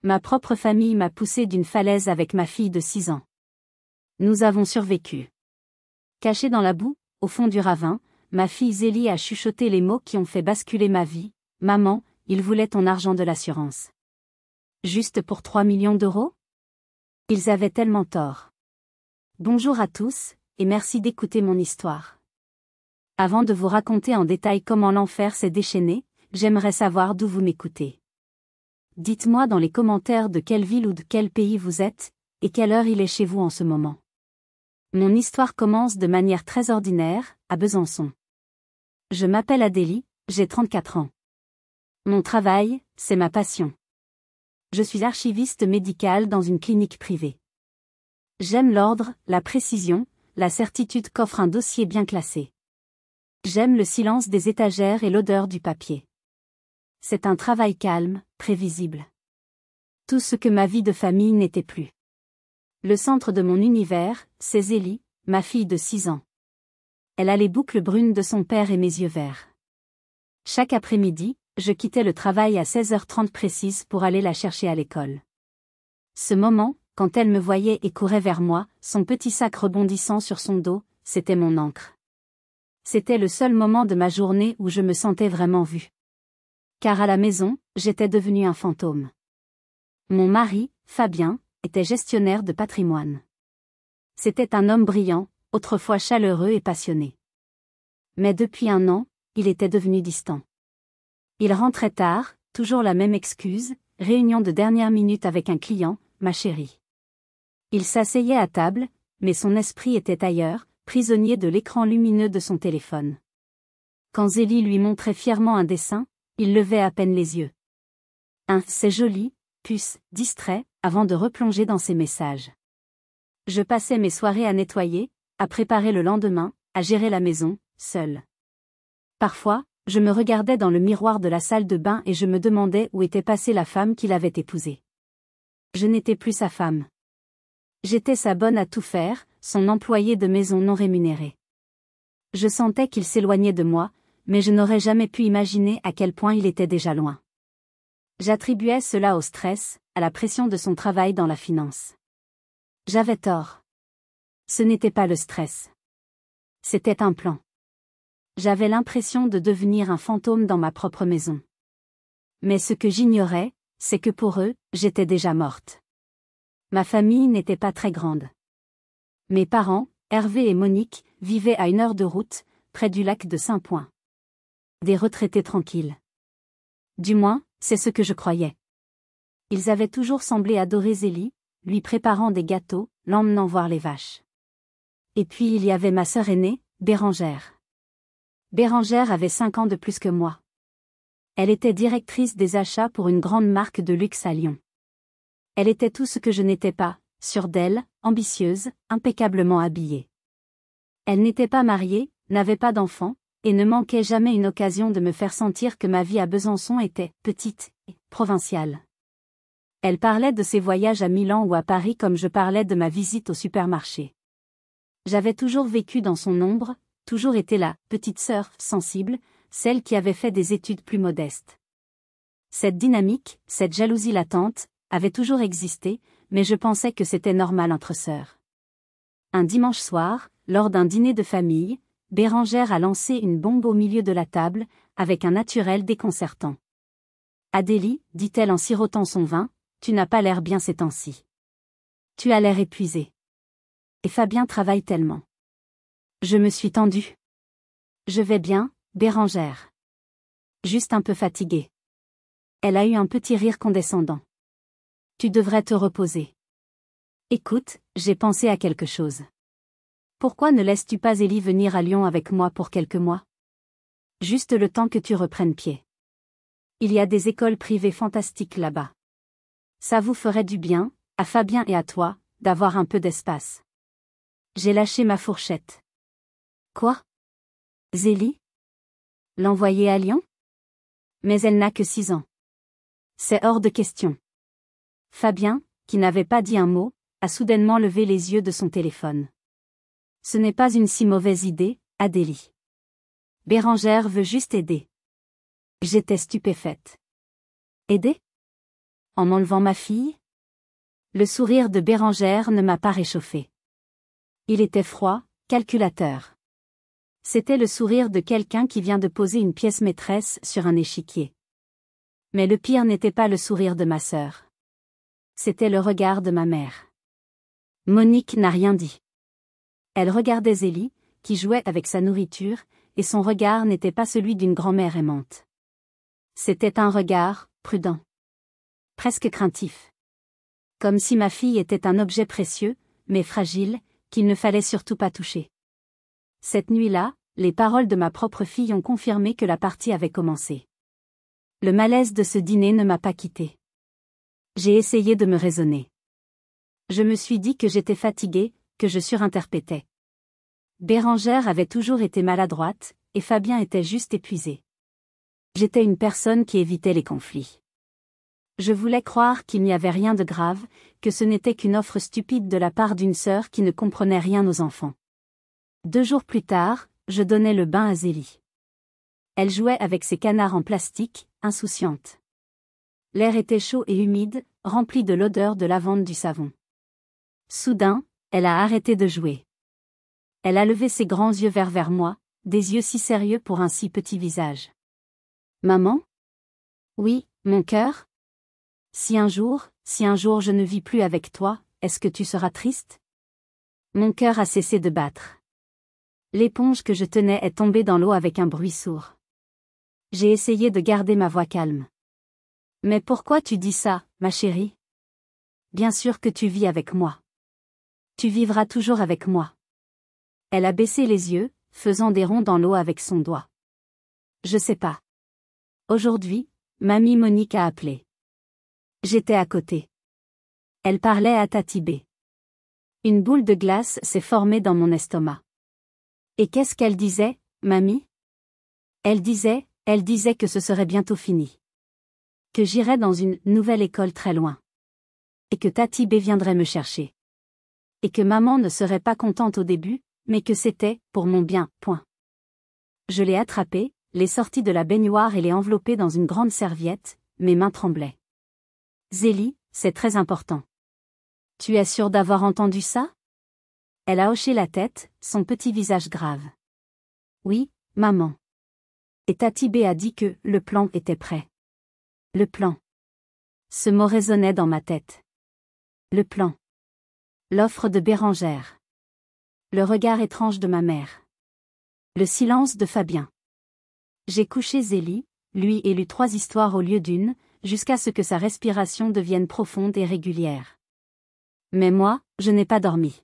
Ma propre famille m'a poussé d'une falaise avec ma fille de 6 ans. Nous avons survécu. Cachée dans la boue, au fond du ravin, ma fille Zélie a chuchoté les mots qui ont fait basculer ma vie. Maman, ils voulaient ton argent de l'assurance. Juste pour 3 millions d'euros? Ils avaient tellement tort. Bonjour à tous, et merci d'écouter mon histoire. Avant de vous raconter en détail comment l'enfer s'est déchaîné, j'aimerais savoir d'où vous m'écoutez. Dites-moi dans les commentaires de quelle ville ou de quel pays vous êtes, et quelle heure il est chez vous en ce moment. Mon histoire commence de manière très ordinaire, à Besançon. Je m'appelle Adélie, j'ai 34 ans. Mon travail, c'est ma passion. Je suis archiviste médical dans une clinique privée. J'aime l'ordre, la précision, la certitude qu'offre un dossier bien classé. J'aime le silence des étagères et l'odeur du papier. C'est un travail calme, prévisible. Tout ce que ma vie de famille n'était plus. Le centre de mon univers, c'est Zélie, ma fille de 6 ans. Elle a les boucles brunes de son père et mes yeux verts. Chaque après-midi, je quittais le travail à 16h30 précise pour aller la chercher à l'école. Ce moment, quand elle me voyait et courait vers moi, son petit sac rebondissant sur son dos, c'était mon ancre. C'était le seul moment de ma journée où je me sentais vraiment vue. Car à la maison, j'étais devenue un fantôme. Mon mari, Fabien, était gestionnaire de patrimoine. C'était un homme brillant, autrefois chaleureux et passionné. Mais depuis 1 an, il était devenu distant. Il rentrait tard, toujours la même excuse, réunion de dernière minute avec un client, ma chérie. Il s'asseyait à table, mais son esprit était ailleurs, prisonnier de l'écran lumineux de son téléphone. Quand Zélie lui montrait fièrement un dessin, il levait à peine les yeux. C'est joli, puce, distrait, avant de replonger dans ses messages. Je passais mes soirées à nettoyer, à préparer le lendemain, à gérer la maison, seule. Parfois, je me regardais dans le miroir de la salle de bain et je me demandais où était passée la femme qu'il avait épousée. Je n'étais plus sa femme. J'étais sa bonne à tout faire, son employée de maison non rémunérée. Je sentais qu'il s'éloignait de moi, mais je n'aurais jamais pu imaginer à quel point il était déjà loin. J'attribuais cela au stress, à la pression de son travail dans la finance. J'avais tort. Ce n'était pas le stress. C'était un plan. J'avais l'impression de devenir un fantôme dans ma propre maison. Mais ce que j'ignorais, c'est que pour eux, j'étais déjà morte. Ma famille n'était pas très grande. Mes parents, Hervé et Monique, vivaient à 1 heure de route, près du lac de Saint-Point. Des retraités tranquilles. Du moins, c'est ce que je croyais. Ils avaient toujours semblé adorer Zélie, lui préparant des gâteaux, l'emmenant voir les vaches. Et puis il y avait ma sœur aînée, Bérangère. Bérangère avait 5 ans de plus que moi. Elle était directrice des achats pour une grande marque de luxe à Lyon. Elle était tout ce que je n'étais pas, sûre d'elle, ambitieuse, impeccablement habillée. Elle n'était pas mariée, n'avait pas d'enfants, et ne manquait jamais une occasion de me faire sentir que ma vie à Besançon était petite et provinciale. Elle parlait de ses voyages à Milan ou à Paris comme je parlais de ma visite au supermarché. J'avais toujours vécu dans son ombre, toujours été la petite sœur sensible, celle qui avait fait des études plus modestes. Cette dynamique, cette jalousie latente, avait toujours existé, mais je pensais que c'était normal entre sœurs. Un dimanche soir, lors d'un dîner de famille, Bérangère a lancé une bombe au milieu de la table, avec un naturel déconcertant. « Adélie, dit-elle en sirotant son vin, tu n'as pas l'air bien ces temps-ci. Tu as l'air épuisée. Et Fabien travaille tellement. » Je me suis tendue. « Je vais bien, Bérangère. Juste un peu fatiguée. » Elle a eu un petit rire condescendant. « Tu devrais te reposer. » Écoute, j'ai pensé à quelque chose. Pourquoi ne laisses-tu pas Zélie venir à Lyon avec moi pour quelques mois? Juste le temps que tu reprennes pied. Il y a des écoles privées fantastiques là-bas. Ça vous ferait du bien, à Fabien et à toi, d'avoir un peu d'espace. J'ai lâché ma fourchette. Quoi? Zélie? L'envoyer à Lyon? Mais elle n'a que 6 ans. C'est hors de question. Fabien, qui n'avait pas dit un mot, a soudainement levé les yeux de son téléphone. Ce n'est pas une si mauvaise idée, Adélie. Bérangère veut juste aider. J'étais stupéfaite. Aider? en m'enlevant ma fille? Le sourire de Bérengère ne m'a pas réchauffé. Il était froid, calculateur. C'était le sourire de quelqu'un qui vient de poser une pièce maîtresse sur un échiquier. Mais le pire n'était pas le sourire de ma sœur. C'était le regard de ma mère. Monique n'a rien dit. Elle regardait Zélie, qui jouait avec sa nourriture, et son regard n'était pas celui d'une grand-mère aimante. C'était un regard, prudent. Presque craintif. Comme si ma fille était un objet précieux, mais fragile, qu'il ne fallait surtout pas toucher. Cette nuit-là, les paroles de ma propre fille ont confirmé que la partie avait commencé. Le malaise de ce dîner ne m'a pas quitté. J'ai essayé de me raisonner. Je me suis dit que j'étais fatiguée, que je surinterprétais. Bérengère avait toujours été maladroite, et Fabien était juste épuisé. J'étais une personne qui évitait les conflits. Je voulais croire qu'il n'y avait rien de grave, que ce n'était qu'une offre stupide de la part d'une sœur qui ne comprenait rien aux enfants. 2 jours plus tard, je donnais le bain à Zélie. Elle jouait avec ses canards en plastique, insouciante. L'air était chaud et humide, rempli de l'odeur de lavande du savon. Soudain, elle a arrêté de jouer. Elle a levé ses grands yeux vers moi, des yeux si sérieux pour un si petit visage. Maman? Oui, mon cœur? Si un jour je ne vis plus avec toi, est-ce que tu seras triste? Mon cœur a cessé de battre. L'éponge que je tenais est tombée dans l'eau avec un bruit sourd. J'ai essayé de garder ma voix calme. Mais pourquoi tu dis ça, ma chérie? Bien sûr que tu vis avec moi. Tu vivras toujours avec moi. Elle a baissé les yeux, faisant des ronds dans l'eau avec son doigt. Je sais pas. Aujourd'hui, mamie Monique a appelé. J'étais à côté. Elle parlait à Tatibé. Une boule de glace s'est formée dans mon estomac. Et qu'est-ce qu'elle disait, mamie? Elle disait que ce serait bientôt fini. Que j'irais dans une nouvelle école très loin. Et que Tatibé viendrait me chercher. Et que maman ne serait pas contente au début, mais que c'était pour mon bien, point. Je l'ai attrapée, l'ai sortie de la baignoire et l'ai enveloppée dans une grande serviette, mes mains tremblaient. Zélie, c'est très important. Tu es sûre d'avoir entendu ça? Elle a hoché la tête, son petit visage grave. Oui, maman. Et Tatibé a dit que le plan était prêt. Le plan. Ce mot résonnait dans ma tête. Le plan. L'offre de Bérengère. Le regard étrange de ma mère. Le silence de Fabien. J'ai couché Zélie, lui et lu 3 histoires au lieu d'une, jusqu'à ce que sa respiration devienne profonde et régulière. Mais moi, je n'ai pas dormi.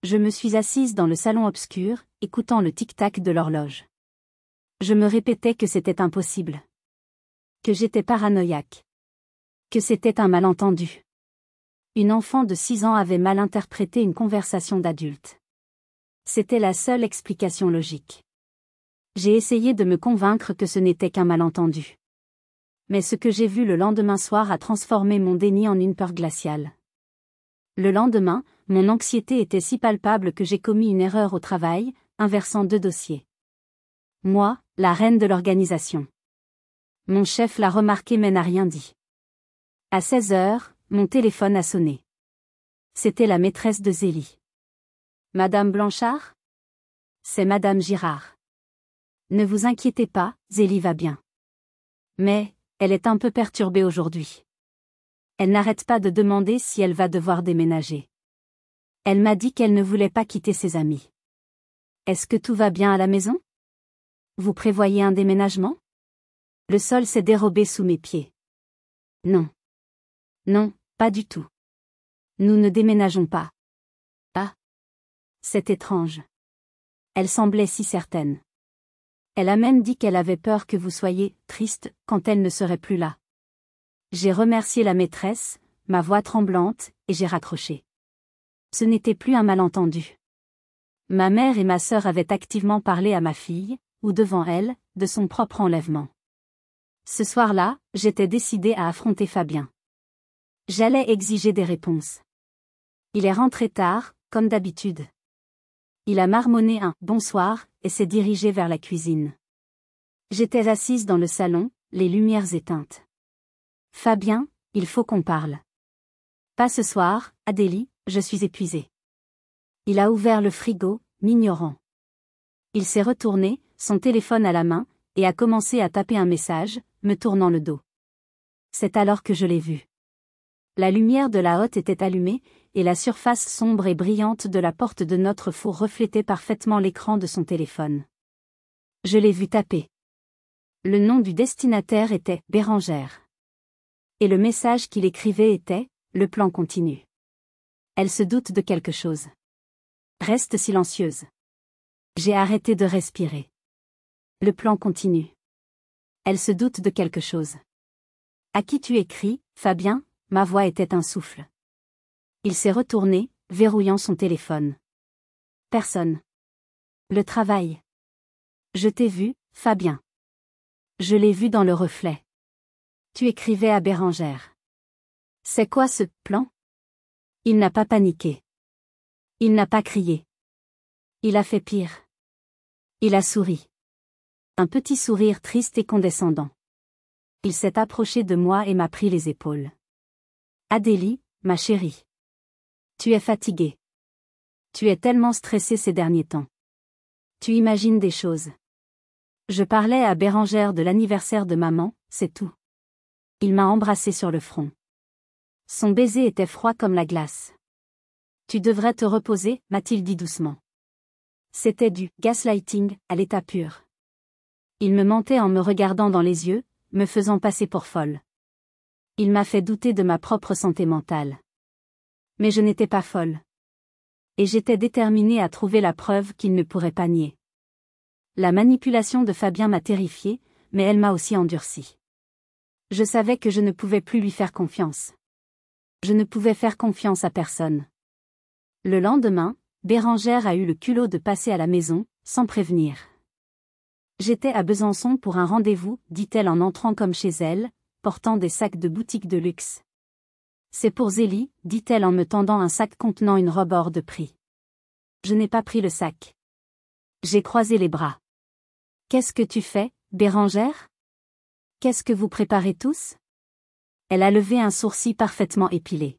Je me suis assise dans le salon obscur, écoutant le tic-tac de l'horloge. Je me répétais que c'était impossible. Que j'étais paranoïaque. Que c'était un malentendu. Une enfant de 6 ans avait mal interprété une conversation d'adulte. C'était la seule explication logique. J'ai essayé de me convaincre que ce n'était qu'un malentendu. Mais ce que j'ai vu le lendemain soir a transformé mon déni en une peur glaciale. Le lendemain, mon anxiété était si palpable que j'ai commis une erreur au travail, inversant 2 dossiers. Moi, la reine de l'organisation. Mon chef l'a remarqué mais n'a rien dit. À 16 heures, mon téléphone a sonné. C'était la maîtresse de Zélie. Madame Blanchard? C'est Madame Girard. Ne vous inquiétez pas, Zélie va bien. Mais, elle est un peu perturbée aujourd'hui. Elle n'arrête pas de demander si elle va devoir déménager. Elle m'a dit qu'elle ne voulait pas quitter ses amis. Est-ce que tout va bien à la maison? Vous prévoyez un déménagement? Le sol s'est dérobé sous mes pieds. Non. Non, pas du tout. Nous ne déménageons pas. Ah. C'est étrange. Elle semblait si certaine. Elle a même dit qu'elle avait peur que vous soyez triste quand elle ne serait plus là. J'ai remercié la maîtresse, ma voix tremblante, et j'ai raccroché. Ce n'était plus un malentendu. Ma mère et ma sœur avaient activement parlé à ma fille, ou devant elle, de son propre enlèvement. Ce soir-là, j'étais décidée à affronter Fabien. J'allais exiger des réponses. Il est rentré tard, comme d'habitude. Il a marmonné un « bonsoir » et s'est dirigé vers la cuisine. J'étais assise dans le salon, les lumières éteintes. Fabien, Il faut qu'on parle. Pas ce soir, Adélie, je suis épuisé. Il a ouvert le frigo, m'ignorant. Il s'est retourné, son téléphone à la main, et a commencé à taper un message, me tournant le dos. C'est alors que je l'ai vu. La lumière de la hotte était allumée, et la surface sombre et brillante de la porte de notre four reflétait parfaitement l'écran de son téléphone. Je l'ai vu taper. Le nom du destinataire était « Bérengère ». Et le message qu'il écrivait était « Le plan continue ». Elle se doute de quelque chose. Reste silencieuse. J'ai arrêté de respirer. Le plan continue. Elle se doute de quelque chose. À qui tu écris, Fabien? Ma voix était un souffle. Il s'est retourné, verrouillant son téléphone. Personne. Le travail. Je t'ai vu, Fabien. Je l'ai vu dans le reflet. Tu écrivais à Bérengère. C'est quoi ce plan? Il n'a pas paniqué. Il n'a pas crié. Il a fait pire. Il a souri. Un petit sourire triste et condescendant. Il s'est approché de moi et m'a pris les épaules. Adélie, ma chérie. Tu es fatiguée. Tu es tellement stressée ces derniers temps. Tu imagines des choses. Je parlais à Bérengère de l'anniversaire de maman, c'est tout. Il m'a embrassé sur le front. Son baiser était froid comme la glace. Tu devrais te reposer, m'a-t-il dit doucement. C'était du gaslighting à l'état pur. Il me mentait en me regardant dans les yeux, me faisant passer pour folle. Il m'a fait douter de ma propre santé mentale. Mais je n'étais pas folle. Et j'étais déterminée à trouver la preuve qu'il ne pourrait pas nier. La manipulation de Fabien m'a terrifiée, mais elle m'a aussi endurcie. Je savais que je ne pouvais plus lui faire confiance. Je ne pouvais faire confiance à personne. Le lendemain, Bérengère a eu le culot de passer à la maison, sans prévenir. J'étais à Besançon pour un rendez-vous, dit-elle en entrant comme chez elle, portant des sacs de boutique de luxe. C'est pour Zélie, dit-elle en me tendant un sac contenant une robe hors de prix. Je n'ai pas pris le sac. J'ai croisé les bras. Qu'est-ce que tu fais, Bérengère? Qu'est-ce que vous préparez tous? Elle a levé un sourcil parfaitement épilé.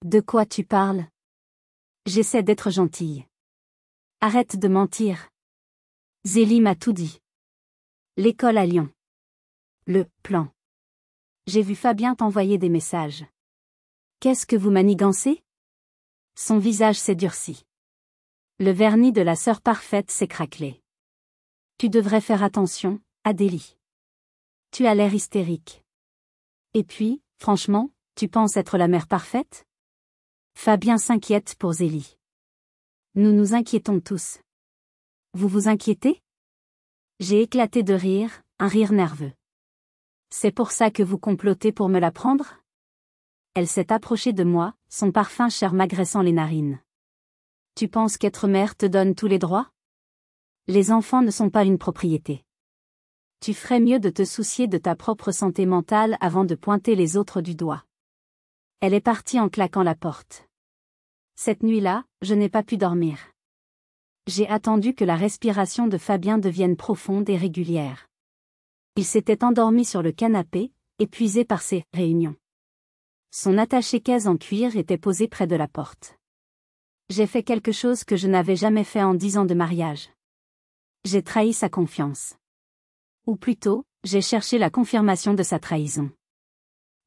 De quoi tu parles? J'essaie d'être gentille. Arrête de mentir. Zélie m'a tout dit. L'école à Lyon. Le plan. J'ai vu Fabien t'envoyer des messages. Qu'est-ce que vous manigancez? Son visage s'est durci. Le vernis de la sœur parfaite s'est craquelé. Tu devrais faire attention, Adélie. Tu as l'air hystérique. Et puis, franchement, tu penses être la mère parfaite? Fabien s'inquiète pour Zélie. Nous nous inquiétons tous. Vous vous inquiétez? J'ai éclaté de rire, un rire nerveux. C'est pour ça que vous complotez pour me la prendre? Elle s'est approchée de moi, son parfum cher m'agressant les narines. Tu penses qu'être mère te donne tous les droits? Les enfants ne sont pas une propriété. Tu ferais mieux de te soucier de ta propre santé mentale avant de pointer les autres du doigt. Elle est partie en claquant la porte. Cette nuit-là, je n'ai pas pu dormir. J'ai attendu que la respiration de Fabien devienne profonde et régulière. Il s'était endormi sur le canapé, épuisé par ses réunions. Son attaché-caisse en cuir était posé près de la porte. J'ai fait quelque chose que je n'avais jamais fait en 10 ans de mariage. J'ai trahi sa confiance. Ou plutôt, j'ai cherché la confirmation de sa trahison.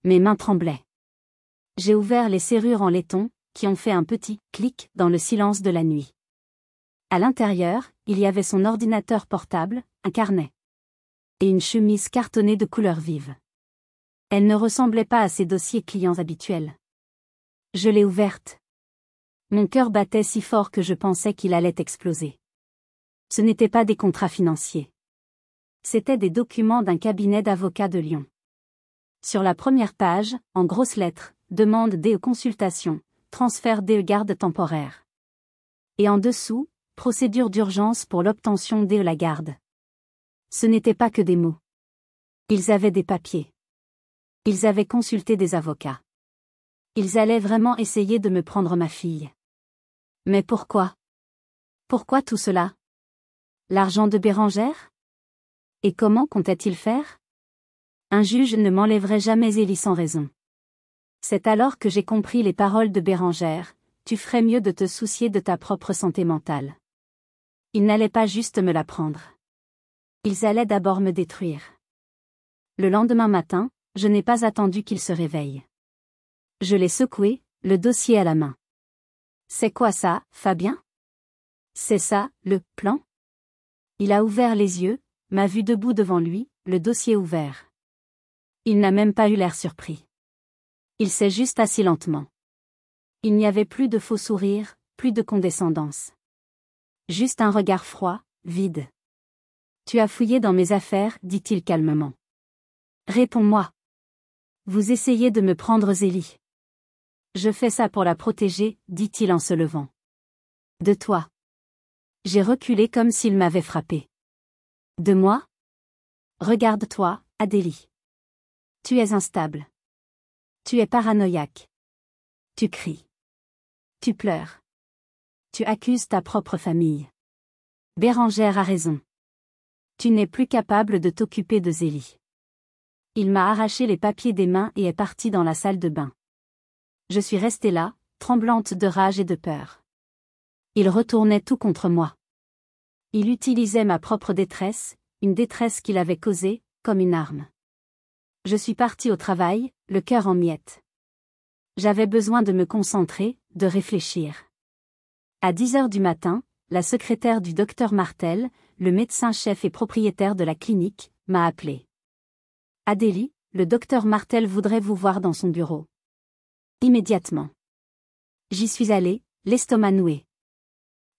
Mes mains tremblaient. J'ai ouvert les serrures en laiton, qui ont fait un petit clic dans le silence de la nuit. À l'intérieur, il y avait son ordinateur portable, un carnet. Et une chemise cartonnée de couleurs vives. Elle ne ressemblait pas à ses dossiers clients habituels. Je l'ai ouverte. Mon cœur battait si fort que je pensais qu'il allait exploser. Ce n'étaient pas des contrats financiers. C'étaient des documents d'un cabinet d'avocats de Lyon. Sur la première page, en grosses lettres, demande DE consultation, transfert DE garde temporaire. Et en dessous, procédure d'urgence pour l'obtention DE la garde. Ce n'était pas que des mots. Ils avaient des papiers. Ils avaient consulté des avocats. Ils allaient vraiment essayer de me prendre ma fille. Mais pourquoi? Pourquoi tout cela? L'argent de Bérengère? Et comment comptait-il faire? Un juge ne m'enlèverait jamais Zélie sans raison. C'est alors que j'ai compris les paroles de Bérengère: tu ferais mieux de te soucier de ta propre santé mentale. Ils n'allaient pas juste me la prendre. Ils allaient d'abord me détruire. Le lendemain matin, je n'ai pas attendu qu'il se réveille. Je l'ai secoué, le dossier à la main. C'est quoi ça, Fabien? C'est ça, le plan? Il a ouvert les yeux, m'a vu debout devant lui, le dossier ouvert. Il n'a même pas eu l'air surpris. Il s'est juste assis lentement. Il n'y avait plus de faux sourires, plus de condescendance. Juste un regard froid, vide. Tu as fouillé dans mes affaires, dit-il calmement. Réponds-moi. Vous essayez de me prendre Zélie. Je fais ça pour la protéger, dit-il en se levant. De toi. J'ai reculé comme s'il m'avait frappé. De moi? Regarde-toi, Adélie. Tu es instable. Tu es paranoïaque. Tu cries. Tu pleures. Tu accuses ta propre famille. Bérengère a raison. Tu n'es plus capable de t'occuper de Zélie. Il m'a arraché les papiers des mains et est parti dans la salle de bain. Je suis restée là, tremblante de rage et de peur. Il retournait tout contre moi. Il utilisait ma propre détresse, une détresse qu'il avait causée, comme une arme. Je suis partie au travail, le cœur en miettes. J'avais besoin de me concentrer, de réfléchir. À 10 heures du matin, la secrétaire du docteur Martel, le médecin-chef et propriétaire de la clinique, m'a appelé. Adélie, le docteur Martel voudrait vous voir dans son bureau. Immédiatement. J'y suis allée, l'estomac noué.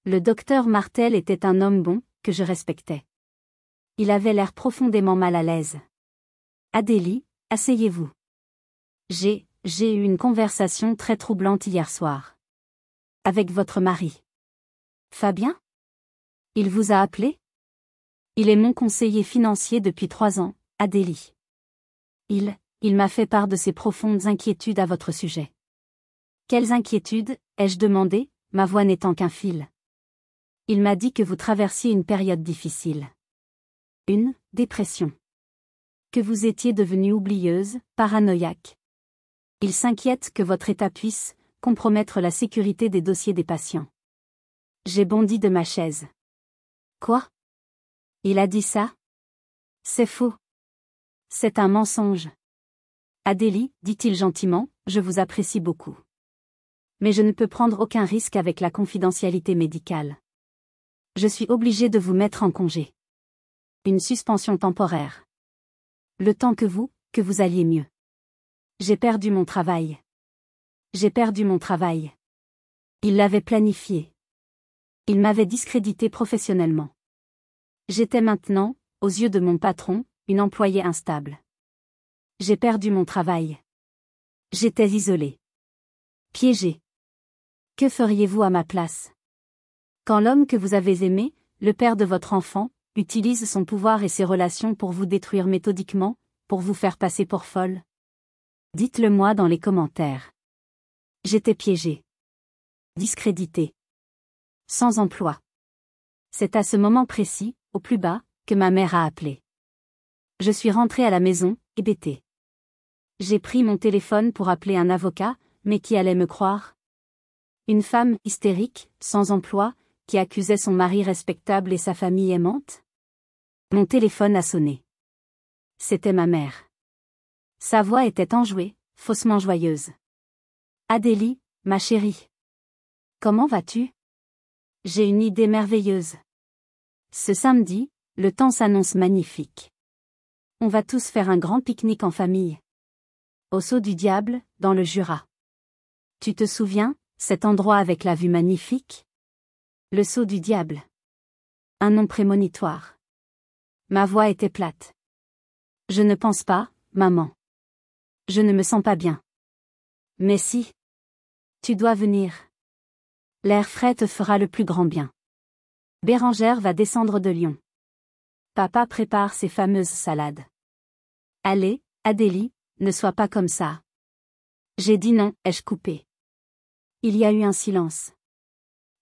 Le docteur Martel était un homme bon, que je respectais. Il avait l'air profondément mal à l'aise. Adélie, asseyez-vous. J'ai eu une conversation très troublante hier soir. Avec votre mari. Fabien? Il vous a appelé? Il est mon conseiller financier depuis 3 ans, Adélie. Il m'a fait part de ses profondes inquiétudes à votre sujet. Quelles inquiétudes, ai-je demandé, ma voix n'étant qu'un fil. Il m'a dit que vous traversiez une période difficile. Une dépression. Que vous étiez devenue oublieuse, paranoïaque. Il s'inquiète que votre état puisse compromettre la sécurité des dossiers des patients. J'ai bondi de ma chaise. Quoi? Il a dit ça? C'est faux. C'est un mensonge. Adélie, dit-il gentiment, je vous apprécie beaucoup. Mais je ne peux prendre aucun risque avec la confidentialité médicale. Je suis obligé de vous mettre en congé. Une suspension temporaire. Le temps que vous alliez mieux. J'ai perdu mon travail. J'ai perdu mon travail. Il l'avait planifié. Il m'avait discrédité professionnellement. J'étais maintenant, aux yeux de mon patron, une employée instable. J'ai perdu mon travail. J'étais isolée. Piégée. Que feriez-vous à ma place? Quand l'homme que vous avez aimé, le père de votre enfant, utilise son pouvoir et ses relations pour vous détruire méthodiquement, pour vous faire passer pour folle? Dites-le moi dans les commentaires. J'étais piégée. Discréditée. Sans emploi. C'est à ce moment précis, au plus bas, que ma mère a appelé. Je suis rentrée à la maison, hébétée. J'ai pris mon téléphone pour appeler un avocat, mais qui allait me croire? Une femme hystérique, sans emploi, qui accusait son mari respectable et sa famille aimante? Mon téléphone a sonné. C'était ma mère. Sa voix était enjouée, faussement joyeuse. Adélie, ma chérie. Comment vas-tu? J'ai une idée merveilleuse. Ce samedi, le temps s'annonce magnifique. On va tous faire un grand pique-nique en famille. Au Saut du Diable, dans le Jura. Tu te souviens, cet endroit avec la vue magnifique? Le Saut du Diable. Un nom prémonitoire. Ma voix était plate. Je ne pense pas, maman. Je ne me sens pas bien. Mais si. Tu dois venir. L'air frais te fera le plus grand bien. Bérengère va descendre de Lyon. Papa prépare ses fameuses salades. Allez, Adélie, ne sois pas comme ça. J'ai dit non, ai-je coupé. Il y a eu un silence.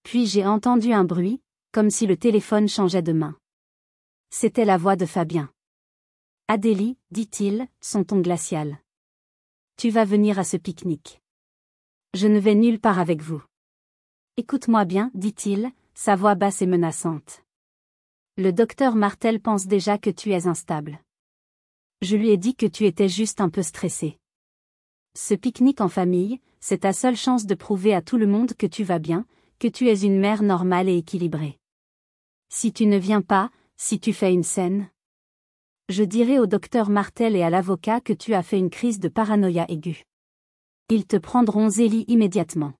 Puis j'ai entendu un bruit, comme si le téléphone changeait de main. C'était la voix de Fabien. Adélie, dit-il, son ton glacial. Tu vas venir à ce pique-nique. Je ne vais nulle part avec vous. Écoute-moi bien, dit-il, sa voix basse et menaçante. Le docteur Martel pense déjà que tu es instable. Je lui ai dit que tu étais juste un peu stressé. Ce pique-nique en famille, c'est ta seule chance de prouver à tout le monde que tu vas bien, que tu es une mère normale et équilibrée. Si tu ne viens pas, si tu fais une scène, je dirai au docteur Martel et à l'avocat que tu as fait une crise de paranoïa aiguë. Ils te prendront Zélie immédiatement.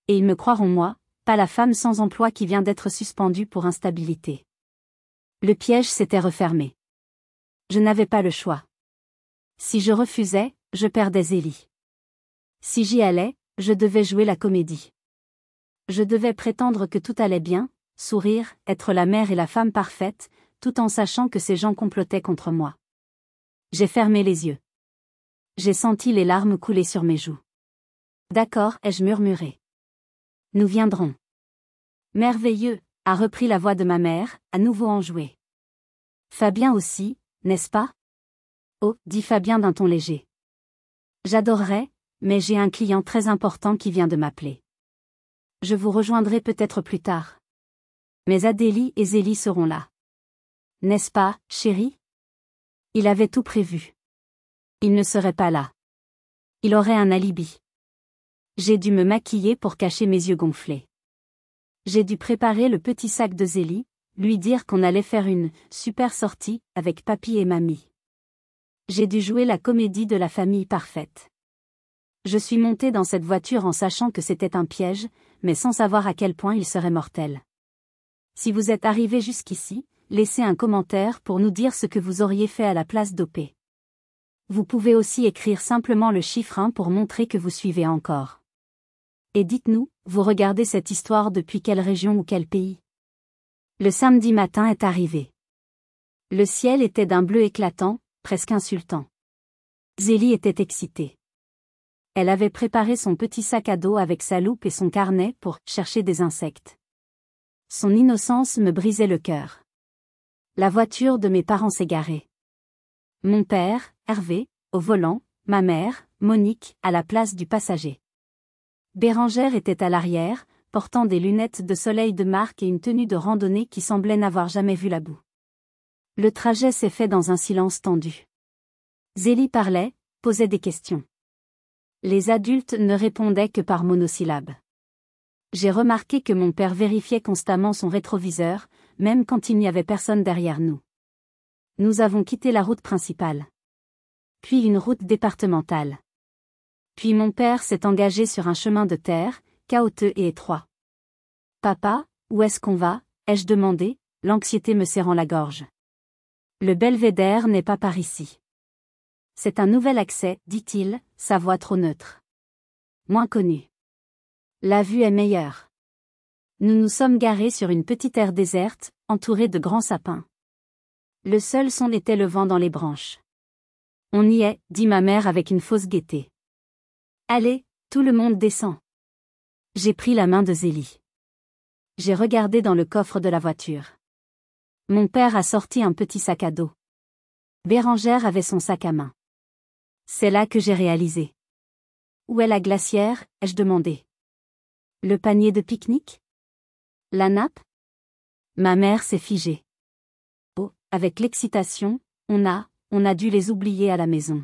Et ils me croiront moi, pas la femme sans emploi qui vient d'être suspendue pour instabilité. Le piège s'était refermé. Je n'avais pas le choix. Si je refusais, je perdais Zélie. Si j'y allais, je devais jouer la comédie. Je devais prétendre que tout allait bien, sourire, être la mère et la femme parfaite, tout en sachant que ces gens complotaient contre moi. J'ai fermé les yeux. J'ai senti les larmes couler sur mes joues. D'accord, ai-je murmuré. Nous viendrons. Merveilleux, a repris la voix de ma mère, à nouveau enjouée. Fabien aussi, n'est-ce pas? Oh, dit Fabien d'un ton léger. J'adorerais, mais j'ai un client très important qui vient de m'appeler. Je vous rejoindrai peut-être plus tard. Mais Adélie et Zélie seront là. N'est-ce pas, chérie? Il avait tout prévu. Il ne serait pas là. Il aurait un alibi. J'ai dû me maquiller pour cacher mes yeux gonflés. J'ai dû préparer le petit sac de Zélie, lui dire qu'on allait faire une super sortie avec papy et mamie. J'ai dû jouer la comédie de la famille parfaite. Je suis montée dans cette voiture en sachant que c'était un piège, mais sans savoir à quel point il serait mortel. Si vous êtes arrivé jusqu'ici, laissez un commentaire pour nous dire ce que vous auriez fait à la place d'OP. Vous pouvez aussi écrire simplement le chiffre 1 pour montrer que vous suivez encore. Et dites-nous, vous regardez cette histoire depuis quelle région ou quel pays? Le samedi matin est arrivé. Le ciel était d'un bleu éclatant, presque insultant. Zélie était excitée. Elle avait préparé son petit sac à dos avec sa loupe et son carnet pour chercher des insectes. Son innocence me brisait le cœur. La voiture de mes parents s'égarait. Mon père, Hervé, au volant, ma mère, Monique, à la place du passager. Bérangère était à l'arrière, portant des lunettes de soleil de marque et une tenue de randonnée qui semblait n'avoir jamais vu la boue. Le trajet s'est fait dans un silence tendu. Zélie parlait, posait des questions. Les adultes ne répondaient que par monosyllabes. J'ai remarqué que mon père vérifiait constamment son rétroviseur, même quand il n'y avait personne derrière nous. Nous avons quitté la route principale. Puis une route départementale. Puis mon père s'est engagé sur un chemin de terre, caouteux et étroit. Papa, où est-ce qu'on va? Ai-je demandé, l'anxiété me serrant la gorge. Le belvédère n'est pas par ici. C'est un nouvel accès, dit-il, sa voix trop neutre. Moins connue. La vue est meilleure. Nous nous sommes garés sur une petite aire déserte, entourée de grands sapins. Le seul son était le vent dans les branches. On y est, dit ma mère avec une fausse gaieté. Allez, tout le monde descend. J'ai pris la main de Zélie. J'ai regardé dans le coffre de la voiture. Mon père a sorti un petit sac à dos. Bérangère avait son sac à main. C'est là que j'ai réalisé. Où est la glacière? Ai-je demandé. Le panier de pique-nique? La nappe? Ma mère s'est figée. Oh, avec l'excitation, on a dû les oublier à la maison.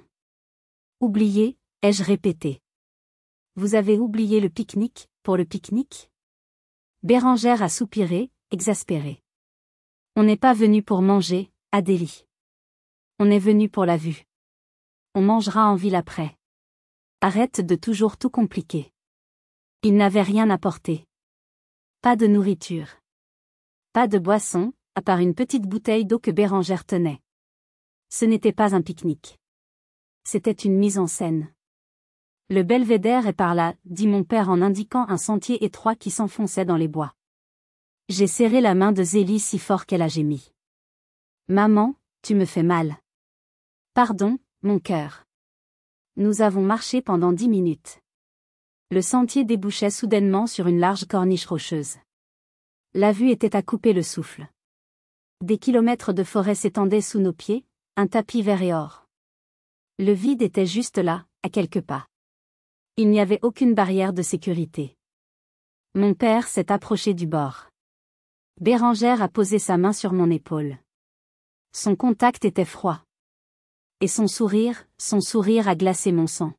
Oublier, ai-je répété. Vous avez oublié le pique-nique, pour le pique-nique? Bérangère a soupiré, exaspérée. On n'est pas venu pour manger, Adélie. On est venu pour la vue. On mangera en ville après. Arrête de toujours tout compliquer. Il n'avait rien apporté. Pas de nourriture. Pas de boisson, à part une petite bouteille d'eau que Bérangère tenait. Ce n'était pas un pique-nique. C'était une mise en scène. Le belvédère est par là, dit mon père en indiquant un sentier étroit qui s'enfonçait dans les bois. J'ai serré la main de Zélie si fort qu'elle a gémi. Maman, tu me fais mal. Pardon, mon cœur. Nous avons marché pendant 10 minutes. Le sentier débouchait soudainement sur une large corniche rocheuse. La vue était à couper le souffle. Des kilomètres de forêt s'étendaient sous nos pieds, un tapis vert et or. Le vide était juste là, à quelques pas. Il n'y avait aucune barrière de sécurité. Mon père s'est approché du bord. Bérengère a posé sa main sur mon épaule. Son contact était froid. Et son sourire a glacé mon sang.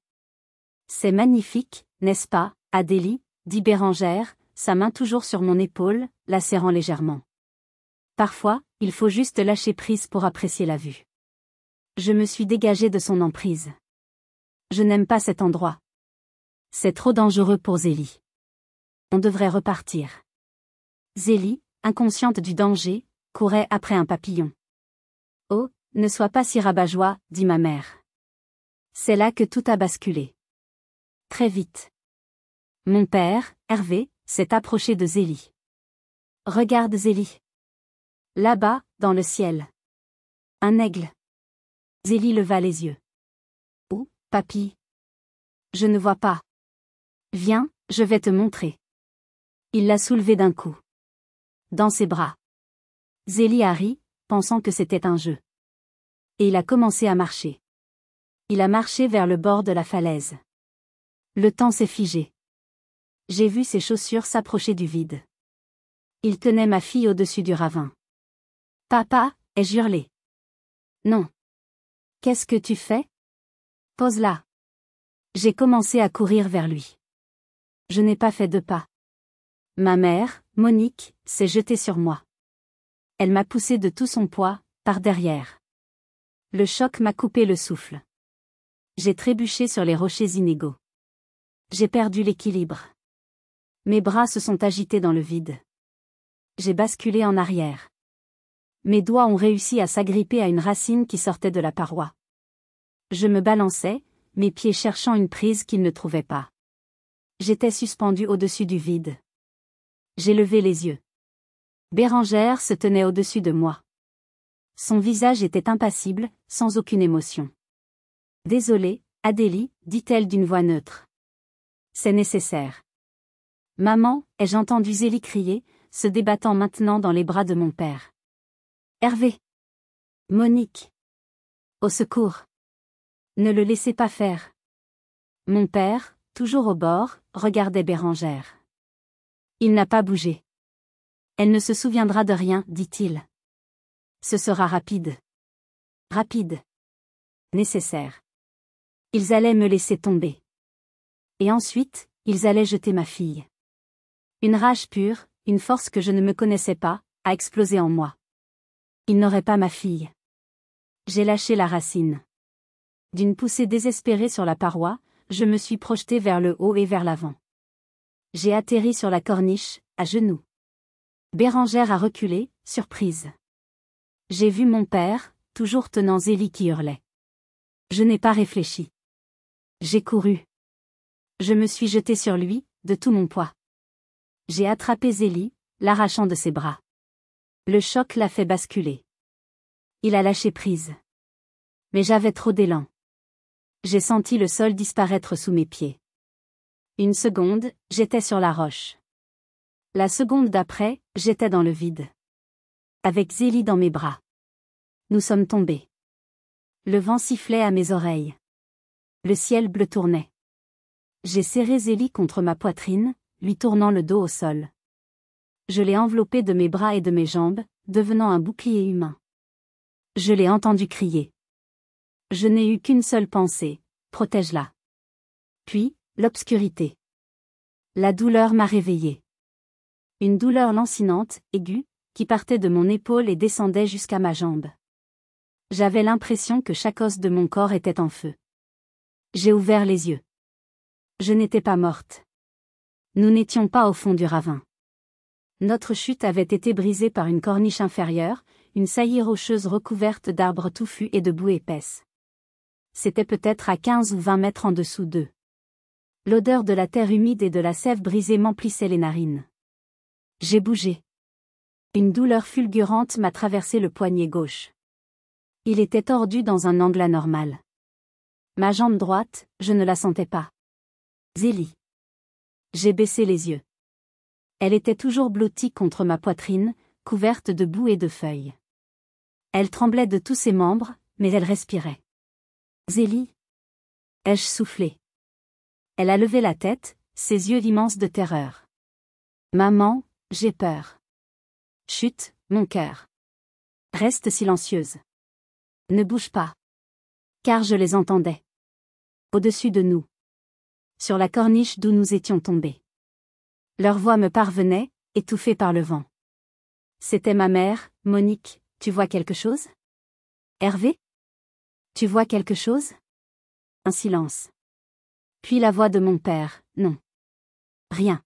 C'est magnifique, n'est-ce pas, Adélie, dit Bérengère, sa main toujours sur mon épaule, la serrant légèrement. Parfois, il faut juste lâcher prise pour apprécier la vue. Je me suis dégagée de son emprise. Je n'aime pas cet endroit. C'est trop dangereux pour Zélie. On devrait repartir. Zélie, inconsciente du danger, courait après un papillon. Oh, ne sois pas si rabat-joie, dit ma mère. C'est là que tout a basculé. Très vite. Mon père, Hervé, s'est approché de Zélie. Regarde Zélie. Là-bas, dans le ciel. Un aigle. Zélie leva les yeux. Où, papy? Je ne vois pas. Viens, je vais te montrer. Il l'a soulevé d'un coup. Dans ses bras. Zélie a ri, pensant que c'était un jeu. Et il a commencé à marcher. Il a marché vers le bord de la falaise. Le temps s'est figé. J'ai vu ses chaussures s'approcher du vide. Il tenait ma fille au-dessus du ravin. Papa, ai-je hurlé. Non. Qu'est-ce que tu fais? Pose-la. J'ai commencé à courir vers lui. Je n'ai pas fait 2 pas. Ma mère, Monique, s'est jetée sur moi. Elle m'a poussé de tout son poids, par derrière. Le choc m'a coupé le souffle. J'ai trébuché sur les rochers inégaux. J'ai perdu l'équilibre. Mes bras se sont agités dans le vide. J'ai basculé en arrière. Mes doigts ont réussi à s'agripper à une racine qui sortait de la paroi. Je me balançais, mes pieds cherchant une prise qu'ils ne trouvaient pas. J'étais suspendu au-dessus du vide. J'ai levé les yeux. Bérengère se tenait au-dessus de moi. Son visage était impassible, sans aucune émotion. Désolée, Adélie, dit-elle d'une voix neutre. C'est nécessaire. Maman, ai-je entendu Zélie crier, se débattant maintenant dans les bras de mon père. Hervé. Monique. Au secours. Ne le laissez pas faire. Mon père, toujours au bord, regardait Bérengère. Il n'a pas bougé. Elle ne se souviendra de rien, dit-il. Ce sera rapide. Rapide. Nécessaire. Ils allaient me laisser tomber. Et ensuite, ils allaient jeter ma fille. Une rage pure, une force que je ne me connaissais pas, a explosé en moi. Ils n'auraient pas ma fille. J'ai lâché la racine. D'une poussée désespérée sur la paroi, je me suis projeté vers le haut et vers l'avant. J'ai atterri sur la corniche, à genoux. Bérengère a reculé, surprise. J'ai vu mon père, toujours tenant Zélie qui hurlait. Je n'ai pas réfléchi. J'ai couru. Je me suis jeté sur lui, de tout mon poids. J'ai attrapé Zélie, l'arrachant de ses bras. Le choc l'a fait basculer. Il a lâché prise. Mais j'avais trop d'élan. J'ai senti le sol disparaître sous mes pieds. Une seconde, j'étais sur la roche. La seconde d'après, j'étais dans le vide. Avec Zélie dans mes bras. Nous sommes tombés. Le vent sifflait à mes oreilles. Le ciel bleu tournait. J'ai serré Zélie contre ma poitrine, lui tournant le dos au sol. Je l'ai enveloppée de mes bras et de mes jambes, devenant un bouclier humain. Je l'ai entendu crier. Je n'ai eu qu'une seule pensée, protège-la. Puis, l'obscurité. La douleur m'a réveillée. Une douleur lancinante, aiguë, qui partait de mon épaule et descendait jusqu'à ma jambe. J'avais l'impression que chaque os de mon corps était en feu. J'ai ouvert les yeux. Je n'étais pas morte. Nous n'étions pas au fond du ravin. Notre chute avait été brisée par une corniche inférieure, une saillie rocheuse recouverte d'arbres touffus et de boue épaisse. C'était peut-être à 15 ou 20 mètres en dessous d'eux. L'odeur de la terre humide et de la sève brisée m'emplissait les narines. J'ai bougé. Une douleur fulgurante m'a traversé le poignet gauche. Il était tordu dans un angle anormal. Ma jambe droite, je ne la sentais pas. Zélie. J'ai baissé les yeux. Elle était toujours blottie contre ma poitrine, couverte de boue et de feuilles. Elle tremblait de tous ses membres, mais elle respirait. Zélie. Ai-je soufflé? Elle a levé la tête, ses yeux immenses de terreur. Maman, j'ai peur. Chut, mon cœur. Reste silencieuse. Ne bouge pas. Car je les entendais. Au-dessus de nous. Sur la corniche d'où nous étions tombés. Leur voix me parvenait, étouffée par le vent. C'était ma mère. Monique, tu vois quelque chose? Hervé? Tu vois quelque chose? Un silence. Puis la voix de mon père. Non. Rien.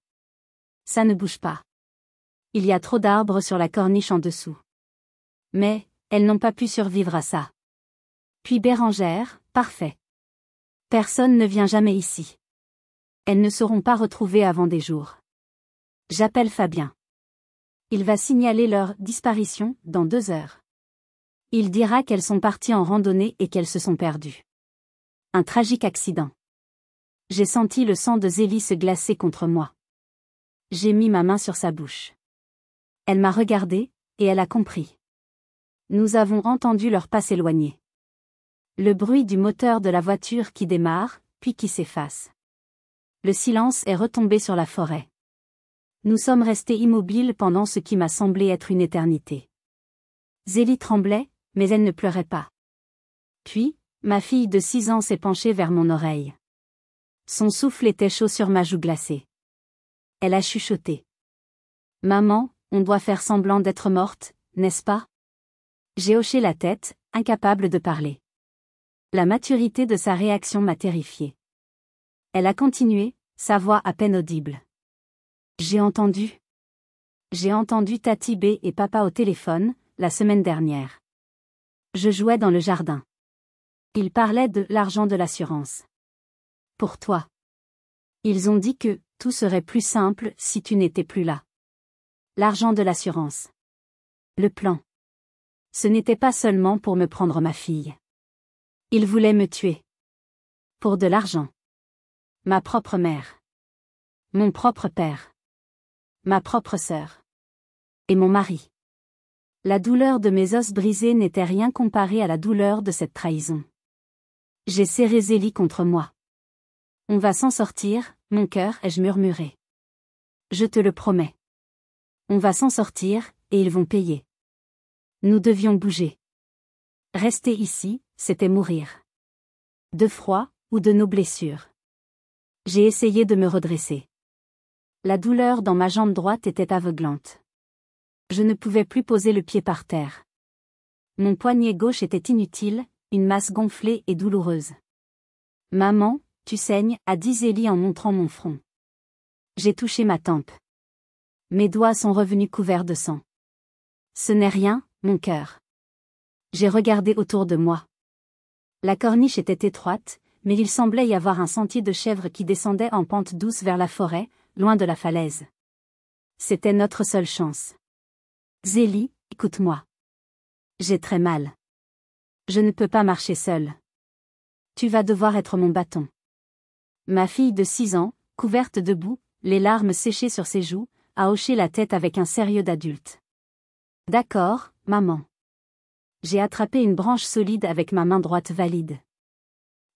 Ça ne bouge pas. Il y a trop d'arbres sur la corniche en dessous. Mais, elles n'ont pas pu survivre à ça. Puis Bérengère, parfait. Personne ne vient jamais ici. Elles ne seront pas retrouvées avant des jours. J'appelle Fabien. Il va signaler leur disparition dans 2 heures. Il dira qu'elles sont parties en randonnée et qu'elles se sont perdues. Un tragique accident. J'ai senti le sang de Zélie se glacer contre moi. J'ai mis ma main sur sa bouche. Elle m'a regardé, et elle a compris. Nous avons entendu leurs pas s'éloigner. Le bruit du moteur de la voiture qui démarre, puis qui s'efface. Le silence est retombé sur la forêt. Nous sommes restés immobiles pendant ce qui m'a semblé être une éternité. Zélie tremblait, mais elle ne pleurait pas. Puis, ma fille de 6 ans s'est penchée vers mon oreille. Son souffle était chaud sur ma joue glacée. Elle a chuchoté. Maman, on doit faire semblant d'être morte, n'est-ce pas? J'ai hoché la tête, incapable de parler. La maturité de sa réaction m'a terrifiée. Elle a continué, sa voix à peine audible. J'ai entendu Tati B et papa au téléphone, la semaine dernière. Je jouais dans le jardin. Ils parlaient de l'argent de l'assurance. Pour toi. Ils ont dit que tout serait plus simple si tu n'étais plus là. L'argent de l'assurance. Le plan. Ce n'était pas seulement pour me prendre ma fille. Ils voulaient me tuer. Pour de l'argent. Ma propre mère. Mon propre père. Ma propre sœur. Et mon mari. La douleur de mes os brisés n'était rien comparée à la douleur de cette trahison. J'ai serré Zélie contre moi. On va s'en sortir, mon cœur, ai-je murmuré. Je te le promets. On va s'en sortir, et ils vont payer. Nous devions bouger. Rester ici, c'était mourir. De froid, ou de nos blessures. J'ai essayé de me redresser. La douleur dans ma jambe droite était aveuglante. Je ne pouvais plus poser le pied par terre. Mon poignet gauche était inutile, une masse gonflée et douloureuse. Maman, tu saignes, a dit Zélie en montrant mon front. J'ai touché ma tempe. Mes doigts sont revenus couverts de sang. Ce n'est rien, mon cœur. J'ai regardé autour de moi. La corniche était étroite, mais il semblait y avoir un sentier de chèvres qui descendait en pente douce vers la forêt, loin de la falaise. C'était notre seule chance. Zélie, écoute-moi. J'ai très mal. Je ne peux pas marcher seule. Tu vas devoir être mon bâton. Ma fille de 6 ans, couverte de boue, les larmes séchées sur ses joues, a hoché la tête avec un sérieux d'adulte. D'accord, maman. J'ai attrapé une branche solide avec ma main droite valide.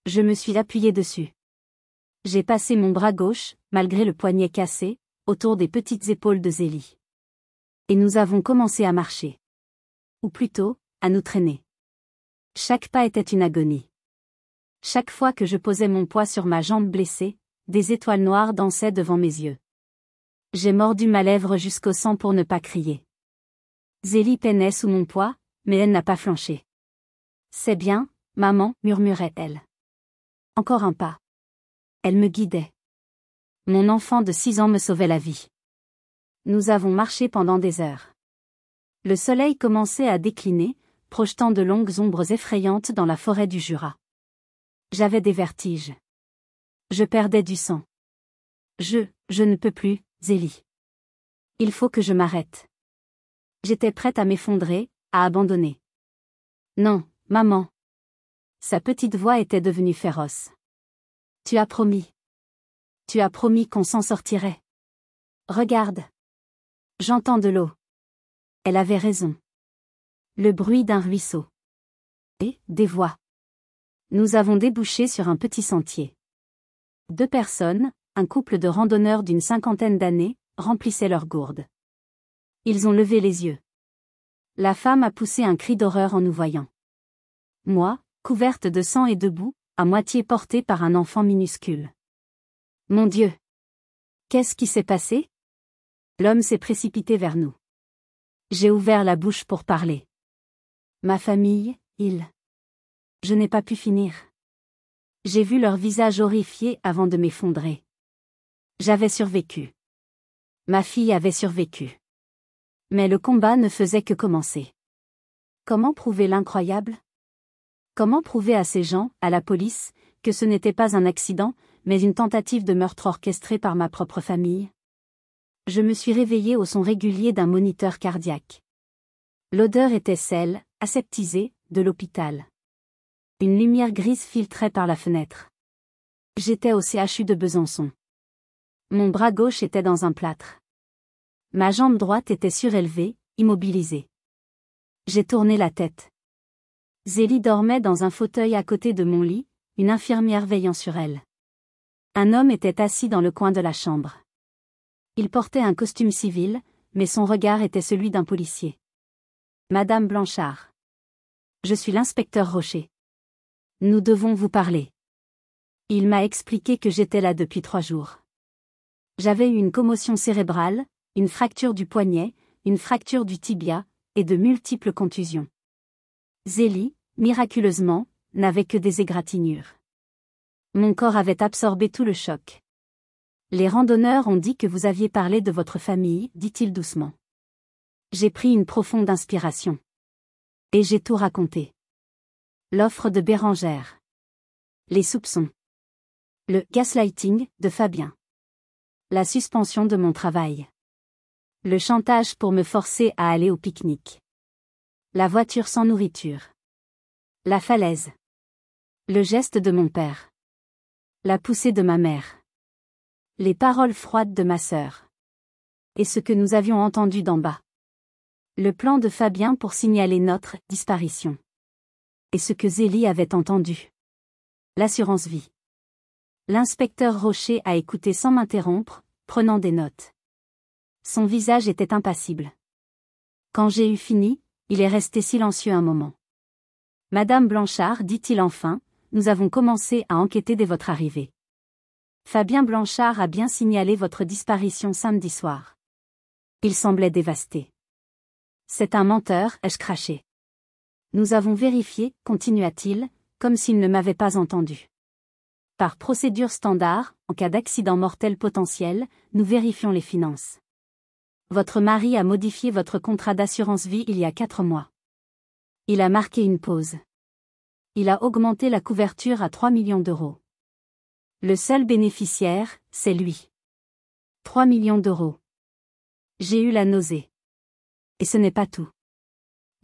Je me suis appuyée dessus. J'ai passé mon bras gauche, malgré le poignet cassé, autour des petites épaules de Zélie. Et nous avons commencé à marcher. Ou plutôt, à nous traîner. Chaque pas était une agonie. Chaque fois que je posais mon poids sur ma jambe blessée, des étoiles noires dansaient devant mes yeux. J'ai mordu ma lèvre jusqu'au sang pour ne pas crier. Zélie peinait sous mon poids, mais elle n'a pas flanché. C'est bien, maman, murmurait-elle. Encore un pas. Elle me guidait. Mon enfant de 6 ans me sauvait la vie. Nous avons marché pendant des heures. Le soleil commençait à décliner, projetant de longues ombres effrayantes dans la forêt du Jura. J'avais des vertiges. Je perdais du sang. Je ne peux plus, Zélie. Il faut que je m'arrête. J'étais prête à m'effondrer, à abandonner. Non, maman. Sa petite voix était devenue féroce. Tu as promis. Tu as promis qu'on s'en sortirait. Regarde. J'entends de l'eau. Elle avait raison. Le bruit d'un ruisseau. Et des voix. Nous avons débouché sur un petit sentier. 2 personnes, un couple de randonneurs d'une 50aine d'années, remplissaient leurs gourdes. Ils ont levé les yeux. La femme a poussé un cri d'horreur en nous voyant. Moi, couverte de sang et debout, à moitié portée par un enfant minuscule. Mon Dieu! Qu'est-ce qui s'est passé? L'homme s'est précipité vers nous. J'ai ouvert la bouche pour parler. Ma famille, Je n'ai pas pu finir. J'ai vu leur visage horrifié avant de m'effondrer. J'avais survécu. Ma fille avait survécu. Mais le combat ne faisait que commencer. Comment prouver l'incroyable? Comment prouver à ces gens, à la police, que ce n'était pas un accident, mais une tentative de meurtre orchestrée par ma propre famille? Je me suis réveillée au son régulier d'un moniteur cardiaque. L'odeur était celle, aseptisée, de l'hôpital. Une lumière grise filtrait par la fenêtre. J'étais au CHU de Besançon. Mon bras gauche était dans un plâtre. Ma jambe droite était surélevée, immobilisée. J'ai tourné la tête. Zélie dormait dans un fauteuil à côté de mon lit, une infirmière veillant sur elle. Un homme était assis dans le coin de la chambre. Il portait un costume civil, mais son regard était celui d'un policier. Madame Blanchard. Je suis l'inspecteur Rocher. Nous devons vous parler. Il m'a expliqué que j'étais là depuis 3 jours. J'avais eu une commotion cérébrale, une fracture du poignet, une fracture du tibia, et de multiples contusions. Zélie, miraculeusement, n'avait que des égratignures. Mon corps avait absorbé tout le choc. Les randonneurs ont dit que vous aviez parlé de votre famille, dit-il doucement. J'ai pris une profonde inspiration. Et j'ai tout raconté. L'offre de Bérengère. Les soupçons. Le gaslighting de Fabien. La suspension de mon travail. Le chantage pour me forcer à aller au pique-nique. La voiture sans nourriture. La falaise. Le geste de mon père. La poussée de ma mère. Les paroles froides de ma sœur. Et ce que nous avions entendu d'en bas. Le plan de Fabien pour signaler notre disparition. Et ce que Zélie avait entendu. L'assurance vie. L'inspecteur Rocher a écouté sans m'interrompre, prenant des notes. Son visage était impassible. Quand j'ai eu fini, il est resté silencieux un moment. Madame Blanchard, dit-il enfin, nous avons commencé à enquêter dès votre arrivée. Fabien Blanchard a bien signalé votre disparition samedi soir. Il semblait dévasté. C'est un menteur, ai-je craché. Nous avons vérifié, continua-t-il, comme s'il ne m'avait pas entendu. Par procédure standard, en cas d'accident mortel potentiel, nous vérifions les finances. Votre mari a modifié votre contrat d'assurance vie il y a 4 mois. Il a marqué une pause. Il a augmenté la couverture à 3 millions d'euros. Le seul bénéficiaire, c'est lui. 3 millions d'euros. J'ai eu la nausée. Et ce n'est pas tout.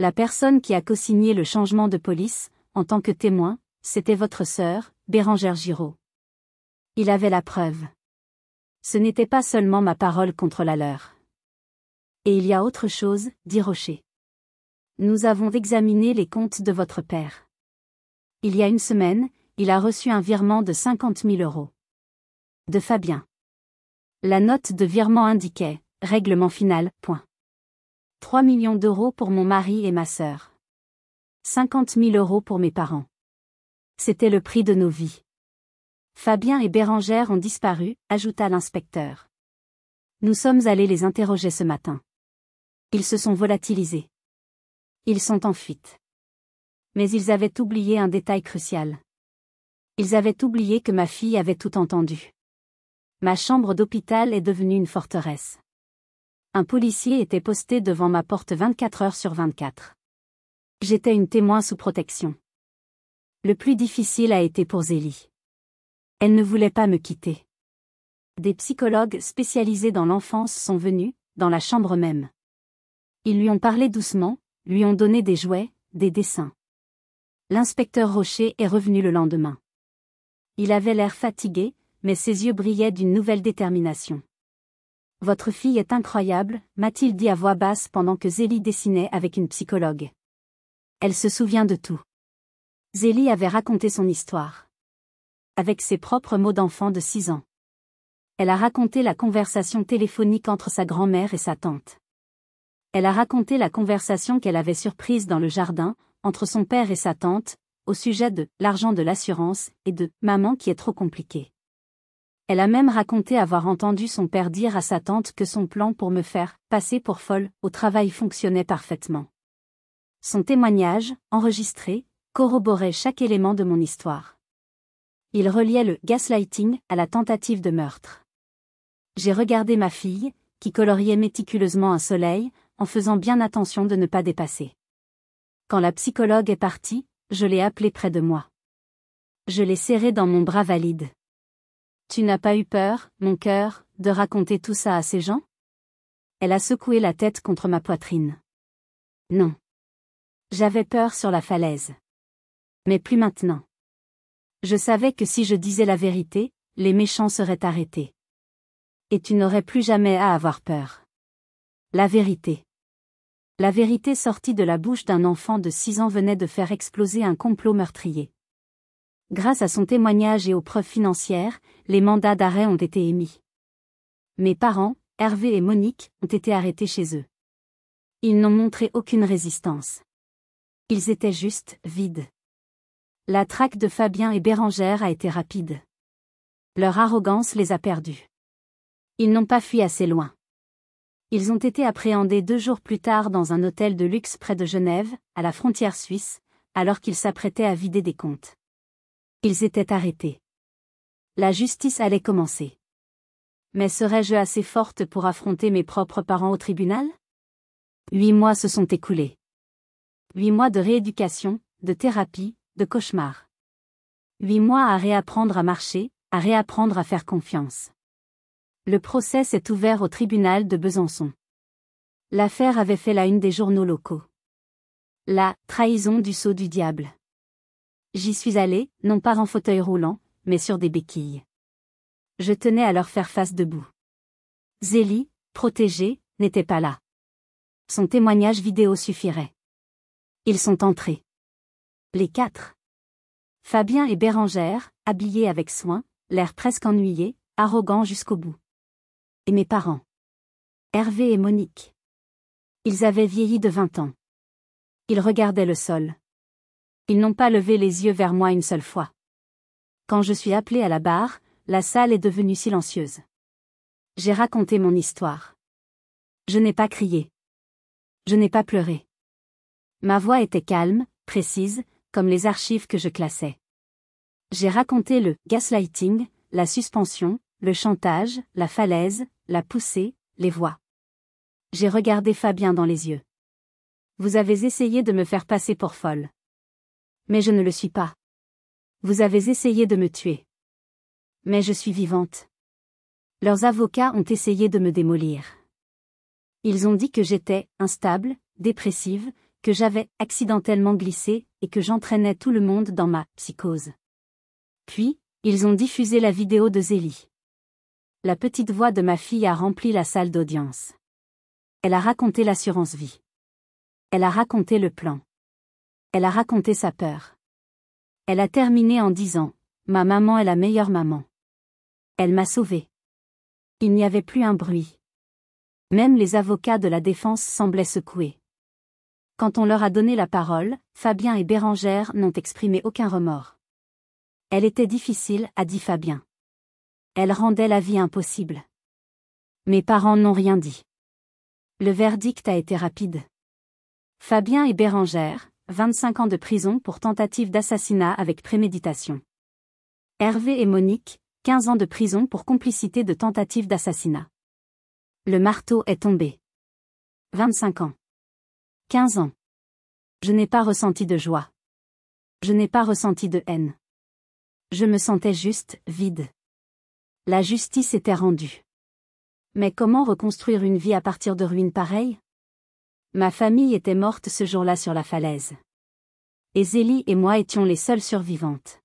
La personne qui a co-signé le changement de police, en tant que témoin, c'était votre sœur, Bérengère Giraud. Il avait la preuve. Ce n'était pas seulement ma parole contre la leur. Et il y a autre chose, dit Rocher. Nous avons examiné les comptes de votre père. Il y a une semaine, il a reçu un virement de 50 000 euros. De Fabien. La note de virement indiquait, règlement final, point. 3 millions d'euros pour mon mari et ma sœur. 50 000 euros pour mes parents. C'était le prix de nos vies. Fabien et Bérengère ont disparu, ajouta l'inspecteur. Nous sommes allés les interroger ce matin. Ils se sont volatilisés. Ils sont en fuite. Mais ils avaient oublié un détail crucial. Ils avaient oublié que ma fille avait tout entendu. Ma chambre d'hôpital est devenue une forteresse. Un policier était posté devant ma porte 24 heures sur 24. J'étais une témoin sous protection. Le plus difficile a été pour Zélie. Elle ne voulait pas me quitter. Des psychologues spécialisés dans l'enfance sont venus, dans la chambre même. Ils lui ont parlé doucement, lui ont donné des jouets, des dessins. L'inspecteur Rocher est revenu le lendemain. Il avait l'air fatigué, mais ses yeux brillaient d'une nouvelle détermination. « Votre fille est incroyable », m'a-t-il dit à voix basse pendant que Zélie dessinait avec une psychologue. Elle se souvient de tout. Zélie avait raconté son histoire. Avec ses propres mots d'enfant de 6 ans. Elle a raconté la conversation téléphonique entre sa grand-mère et sa tante. Elle a raconté la conversation qu'elle avait surprise dans le jardin, entre son père et sa tante, au sujet de l'argent de l'assurance et de maman qui est trop compliquée. Elle a même raconté avoir entendu son père dire à sa tante que son plan pour me faire passer pour folle au travail fonctionnait parfaitement. Son témoignage, enregistré, corroborait chaque élément de mon histoire. Il reliait le gaslighting à la tentative de meurtre. J'ai regardé ma fille, qui coloriait méticuleusement un soleil, en faisant bien attention de ne pas dépasser. Quand la psychologue est partie, je l'ai appelée près de moi. Je l'ai serrée dans mon bras valide. Tu n'as pas eu peur, mon cœur, de raconter tout ça à ces gens? Elle a secoué la tête contre ma poitrine. Non. J'avais peur sur la falaise. Mais plus maintenant. Je savais que si je disais la vérité, les méchants seraient arrêtés. Et tu n'aurais plus jamais à avoir peur. La vérité. La vérité sortie de la bouche d'un enfant de 6 ans venait de faire exploser un complot meurtrier. Grâce à son témoignage et aux preuves financières, les mandats d'arrêt ont été émis. Mes parents, Hervé et Monique, ont été arrêtés chez eux. Ils n'ont montré aucune résistance. Ils étaient juste vides. La traque de Fabien et Bérangère a été rapide. Leur arrogance les a perdus. Ils n'ont pas fui assez loin. Ils ont été appréhendés 2 jours plus tard dans un hôtel de luxe près de Genève, à la frontière suisse, alors qu'ils s'apprêtaient à vider des comptes. Ils étaient arrêtés. La justice allait commencer. Mais serais-je assez forte pour affronter mes propres parents au tribunal? 8 mois se sont écoulés. 8 mois de rééducation, de thérapie, de cauchemars. 8 mois à réapprendre à marcher, à réapprendre à faire confiance. Le procès s'est ouvert au tribunal de Besançon. L'affaire avait fait la une des journaux locaux. La trahison du sceau du diable. J'y suis allée, non pas en fauteuil roulant, mais sur des béquilles. Je tenais à leur faire face debout. Zélie, protégée, n'était pas là. Son témoignage vidéo suffirait. Ils sont entrés. Les 4. Fabien et Bérangère, habillés avec soin, l'air presque ennuyés, arrogants jusqu'au bout. Et mes parents. Hervé et Monique. Ils avaient vieilli de 20 ans. Ils regardaient le sol. Ils n'ont pas levé les yeux vers moi une seule fois. Quand je suis appelée à la barre, la salle est devenue silencieuse. J'ai raconté mon histoire. Je n'ai pas crié. Je n'ai pas pleuré. Ma voix était calme, précise, comme les archives que je classais. J'ai raconté le gaslighting, la suspension, le chantage, la falaise, la poussée, les voix. J'ai regardé Fabien dans les yeux. Vous avez essayé de me faire passer pour folle. Mais je ne le suis pas. Vous avez essayé de me tuer. Mais je suis vivante. Leurs avocats ont essayé de me démolir. Ils ont dit que j'étais instable, dépressive, que j'avais accidentellement glissé et que j'entraînais tout le monde dans ma psychose. Puis, ils ont diffusé la vidéo de Zélie. La petite voix de ma fille a rempli la salle d'audience. Elle a raconté l'assurance vie. Elle a raconté le plan. Elle a raconté sa peur. Elle a terminé en disant « Ma maman est la meilleure maman. Elle m'a sauvée. » Il n'y avait plus un bruit. Même les avocats de la défense semblaient secoués. Quand on leur a donné la parole, Fabien et Bérangère n'ont exprimé aucun remords. Elle était difficile, a dit Fabien. Elle rendait la vie impossible. Mes parents n'ont rien dit. Le verdict a été rapide. Fabien et Bérangère, 25 ans de prison pour tentative d'assassinat avec préméditation. Hervé et Monique, 15 ans de prison pour complicité de tentative d'assassinat. Le marteau est tombé. 25 ans. 15 ans. Je n'ai pas ressenti de joie. Je n'ai pas ressenti de haine. Je me sentais juste vide. La justice était rendue. Mais comment reconstruire une vie à partir de ruines pareilles? Ma famille était morte ce jour-là sur la falaise. Et Zélie et moi étions les seules survivantes.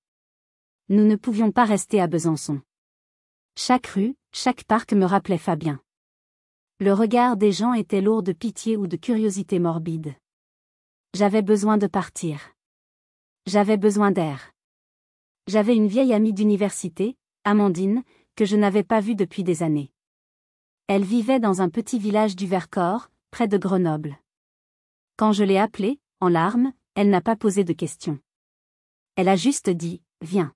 Nous ne pouvions pas rester à Besançon. Chaque rue, chaque parc me rappelait Fabien. Le regard des gens était lourd de pitié ou de curiosité morbide. J'avais besoin de partir. J'avais besoin d'air. J'avais une vieille amie d'université, Amandine, que je n'avais pas vue depuis des années. Elle vivait dans un petit village du Vercors, près de Grenoble. Quand je l'ai appelée, en larmes, elle n'a pas posé de questions. Elle a juste dit « Viens.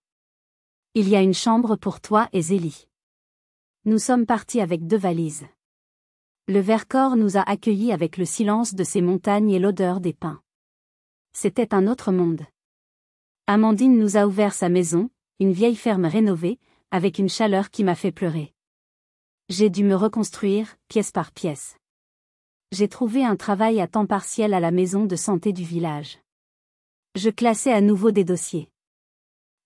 Il y a une chambre pour toi et Zélie. » Nous sommes partis avec 2 valises. Le Vercors nous a accueillis avec le silence de ses montagnes et l'odeur des pins. C'était un autre monde. Amandine nous a ouvert sa maison, une vieille ferme rénovée, avec une chaleur qui m'a fait pleurer. J'ai dû me reconstruire, pièce par pièce. J'ai trouvé un travail à temps partiel à la maison de santé du village. Je classais à nouveau des dossiers.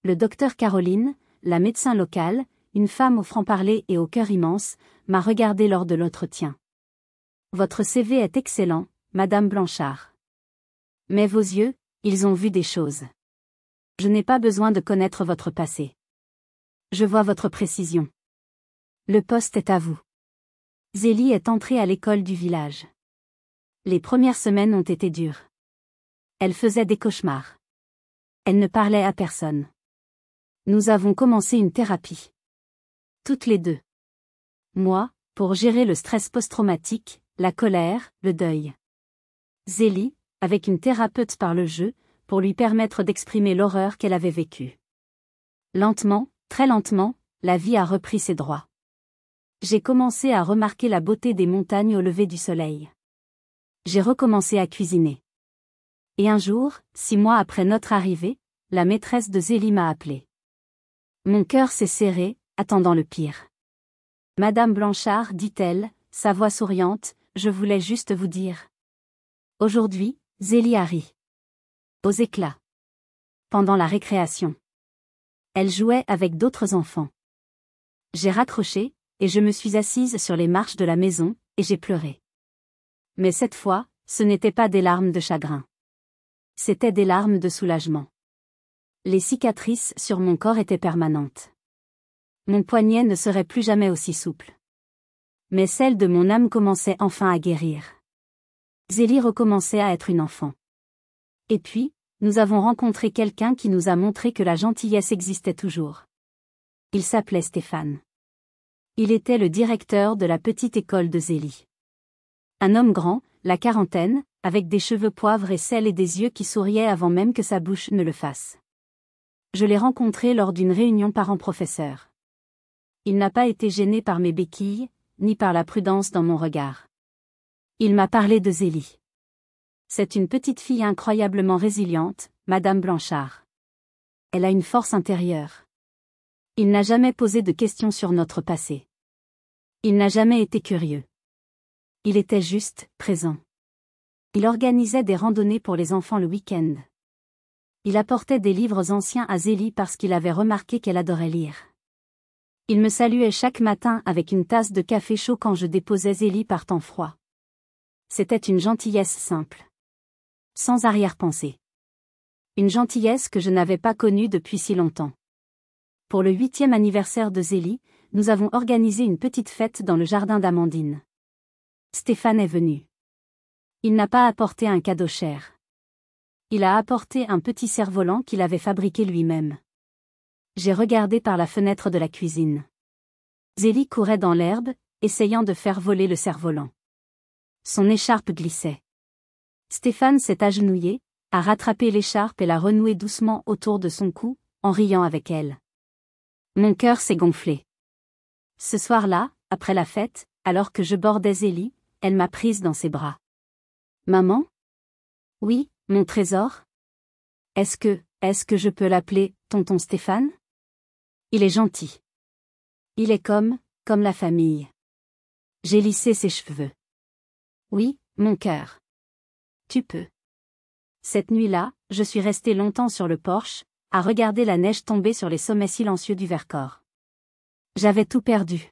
Le docteur Caroline, la médecin locale, une femme au franc-parler et au cœur immense, m'a regardé lors de l'entretien. Votre CV est excellent, Madame Blanchard. Mais vos yeux, ils ont vu des choses. Je n'ai pas besoin de connaître votre passé. Je vois votre précision. Le poste est à vous. Zélie est entrée à l'école du village. Les premières semaines ont été dures. Elle faisait des cauchemars. Elle ne parlait à personne. Nous avons commencé une thérapie. Toutes les 2. Moi, pour gérer le stress post-traumatique, la colère, le deuil. Zélie, avec une thérapeute par le jeu, pour lui permettre d'exprimer l'horreur qu'elle avait vécue. Lentement, très lentement, la vie a repris ses droits. J'ai commencé à remarquer la beauté des montagnes au lever du soleil. J'ai recommencé à cuisiner. Et un jour, 6 mois après notre arrivée, la maîtresse de Zélie m'a appelée. Mon cœur s'est serré, attendant le pire. Madame Blanchard, dit-elle, sa voix souriante, je voulais juste vous dire. Aujourd'hui, Zélie a ri. Aux éclats. Pendant la récréation. Elle jouait avec d'autres enfants. J'ai raccroché, et je me suis assise sur les marches de la maison, et j'ai pleuré. Mais cette fois, ce n'étaient pas des larmes de chagrin. C'étaient des larmes de soulagement. Les cicatrices sur mon corps étaient permanentes. Mon poignet ne serait plus jamais aussi souple. Mais celle de mon âme commençait enfin à guérir. Zélie recommençait à être une enfant. Et puis, nous avons rencontré quelqu'un qui nous a montré que la gentillesse existait toujours. Il s'appelait Stéphane. Il était le directeur de la petite école de Zélie. Un homme grand, la quarantaine, avec des cheveux poivre et sel et des yeux qui souriaient avant même que sa bouche ne le fasse. Je l'ai rencontré lors d'une réunion parents-professeurs. Il n'a pas été gêné par mes béquilles, ni par la prudence dans mon regard. Il m'a parlé de Zélie. C'est une petite fille incroyablement résiliente, Madame Blanchard. Elle a une force intérieure. Il n'a jamais posé de questions sur notre passé. Il n'a jamais été curieux. Il était juste présent. Il organisait des randonnées pour les enfants le week-end. Il apportait des livres anciens à Zélie parce qu'il avait remarqué qu'elle adorait lire. Il me saluait chaque matin avec une tasse de café chaud quand je déposais Zélie par temps froid. C'était une gentillesse simple. Sans arrière-pensée. Une gentillesse que je n'avais pas connue depuis si longtemps. Pour le 8e anniversaire de Zélie, nous avons organisé une petite fête dans le jardin d'Amandine. Stéphane est venu. Il n'a pas apporté un cadeau cher. Il a apporté un petit cerf-volant qu'il avait fabriqué lui-même. J'ai regardé par la fenêtre de la cuisine. Zélie courait dans l'herbe, essayant de faire voler le cerf-volant. Son écharpe glissait. Stéphane s'est agenouillé, a rattrapé l'écharpe et l'a renouée doucement autour de son cou, en riant avec elle. Mon cœur s'est gonflé. Ce soir-là, après la fête, alors que je bordais Zélie, elle m'a prise dans ses bras. Maman? Oui, mon trésor? Est-ce que je peux l'appeler tonton Stéphane? Il est gentil. Il est comme la famille. J'ai lissé ses cheveux. Oui, mon cœur. Tu peux. Cette nuit-là, je suis restée longtemps sur le porche, à regarder la neige tomber sur les sommets silencieux du Vercors. J'avais tout perdu.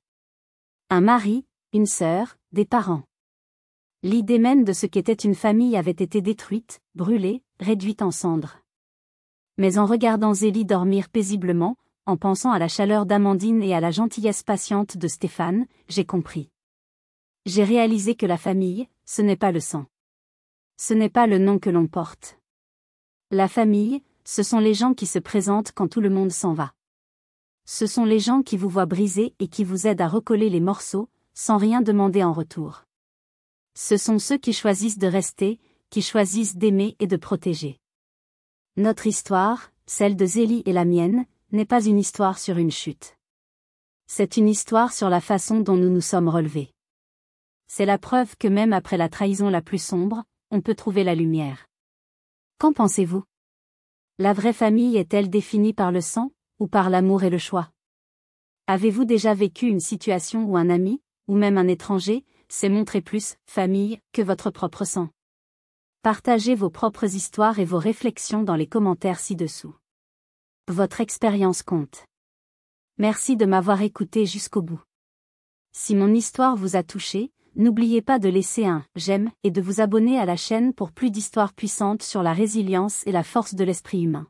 Un mari, une sœur, des parents. L'idée même de ce qu'était une famille avait été détruite, brûlée, réduite en cendres. Mais en regardant Zélie dormir paisiblement, en pensant à la chaleur d'Amandine et à la gentillesse patiente de Stéphane, j'ai compris. J'ai réalisé que la famille, ce n'est pas le sang. Ce n'est pas le nom que l'on porte. La famille, ce sont les gens qui se présentent quand tout le monde s'en va. Ce sont les gens qui vous voient briser et qui vous aident à recoller les morceaux, sans rien demander en retour. Ce sont ceux qui choisissent de rester, qui choisissent d'aimer et de protéger. Notre histoire, celle de Zélie et la mienne, n'est pas une histoire sur une chute. C'est une histoire sur la façon dont nous nous sommes relevés. C'est la preuve que même après la trahison la plus sombre, on peut trouver la lumière. Qu'en pensez-vous? La vraie famille est-elle définie par le sang, ou par l'amour et le choix? Avez-vous déjà vécu une situation où un ami, ou même un étranger, s'est montré plus famille que votre propre sang? Partagez vos propres histoires et vos réflexions dans les commentaires ci-dessous. Votre expérience compte. Merci de m'avoir écouté jusqu'au bout. Si mon histoire vous a touché, n'oubliez pas de laisser un j'aime et de vous abonner à la chaîne pour plus d'histoires puissantes sur la résilience et la force de l'esprit humain.